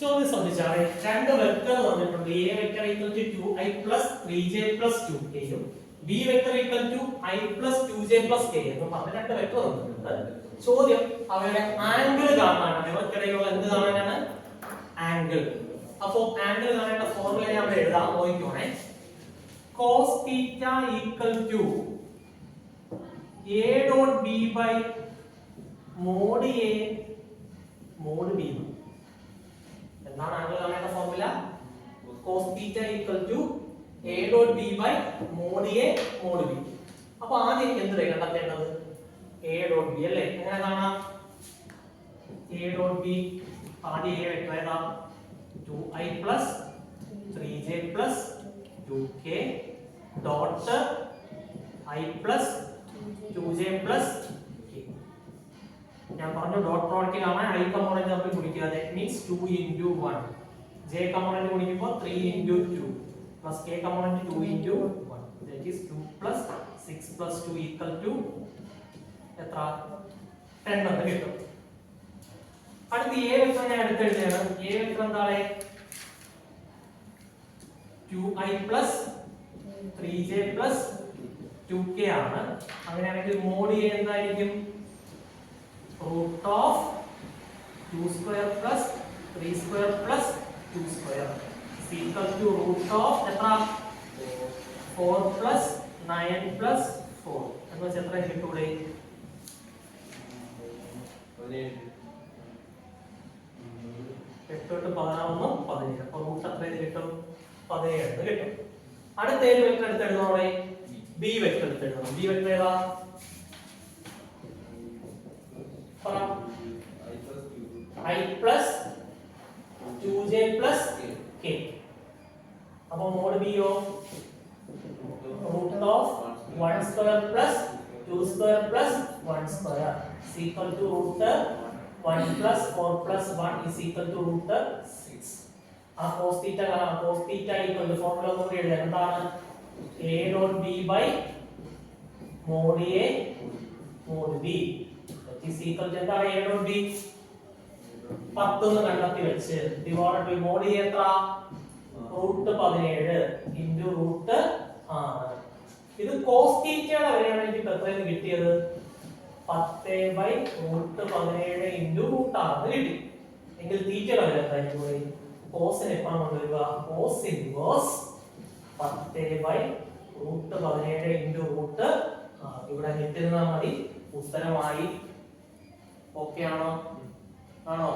ചോദ്യം ശ്രദ്ധിച്ചാൽ രണ്ട് വെക്ടർ തന്നിട്ടുണ്ട്. A vector equal to 2i plus 3j plus 2k യും B vector equal to i plus 2j plus k എന്നും പറഞ്ഞ രണ്ട് വെക്ടർ തന്നിട്ടുണ്ട്. ചോദ്യം അവയുടെ ആംഗിൾ കാണാനാണ്. ഇവർക്കിടയിലുള്ള എന്ത് കാണാനാണ്? ആംഗിൾ. അപ്പോൾ ആംഗിൾ കാണേണ്ട ഫോർമുല ഞാൻ അവിടെ എഴുതാൻ നോക്കിക്കോണേ. cos theta equal to a dot b by mod a mod b. എന്താണ് ആംഗിൾ കാണേണ്ട formula? cos theta equal to a dot b by mod a mod b. അപ്പോൾ ആദ്യം എന്ത് കണ്ടെത്തേണ്ടത്? a dot b അല്ലേ? എങ്ങനെ കാണാം? a dot b ആദ്യം a വെക്ടർ ഏതാ? 2i plus 3j plus 2k dot i plus 2j plus k. ഞാൻ പറഞ്ഞു ഡോട്ട് പ്രോഡക്റ്റ് കാണാൻ i കമ്പോണന്റ് തമ്മിൽ ഗുണിക്കുക. that means 2 into 1. j component ഗുണിക്കുമ്പോൾ 3 into 2 plus k component 2 into 1. that is 2 plus 6 plus 2 equal to എത്ര? 10 എന്ന് കിട്ടും. അടുത്ത a വെക്ടർ ഞാൻ അടുത്ത് എഴുതുകയാണ്. a വെക്ടർ എന്താണ്? 2i plus 3j plus 2k ആണ്. അങ്ങനെയാണെങ്കിൽ മോഡ് a എന്തായിരിക്കും? root of 2 square plus 3 square plus 2 square is equal to root of എത്ര? 4 plus 9 plus 4 എന്ന് വെച്ചാൽ എത്ര കിട്ടൂടെ? 8 തൊട്ട് 11 17. അപ്പോൾ റൂട്ട് എത്ര കിട്ടും? 17 കിട്ടും. അടുത്ത ഏത് വെക്ടർ എടുത്ത് എഴുതണോടെ? ബി വെക്ടർ എടുത്ത് എഴുതണം. ബി വെക്ടർ ഏതാ? i plus 2j plus k. അപ്പോൾ മോഡ് b യോ root of 1 square plus 2 square plus 1 square is equal to root 1 plus 4 plus 1 is equal to root 6. ആ cos theta കാണാം. cos theta equal to formula ഒന്നുകൂടി എഴുതാം. എന്താണ്? a dot b by mod a mod b is equal to എന്താണ്? a dot b 10 എന്ന് കണ്ടെത്തി വെച്ച് divide by mod a എത്ര? Root 17 into root 6. ഇത് cos theta വരെയാണെങ്കിൽ എത്രയാണ് കിട്ടിയത്? 10 by റൂട്ട് 17 into റൂട്ട് 6 കിട്ടി. എങ്കിൽ തീറ്റയുടെ വില എന്തായിരിക്കും? cos നെ എപ്പോൾ കൊണ്ടുവരിക? cos inverse 10 by root 17 into root 6. ഇവിടെ ഇട്ടിരുന്നാൽ മതി. ഉത്തരമായി. ഓക്കെ ആണോ? ആണോ?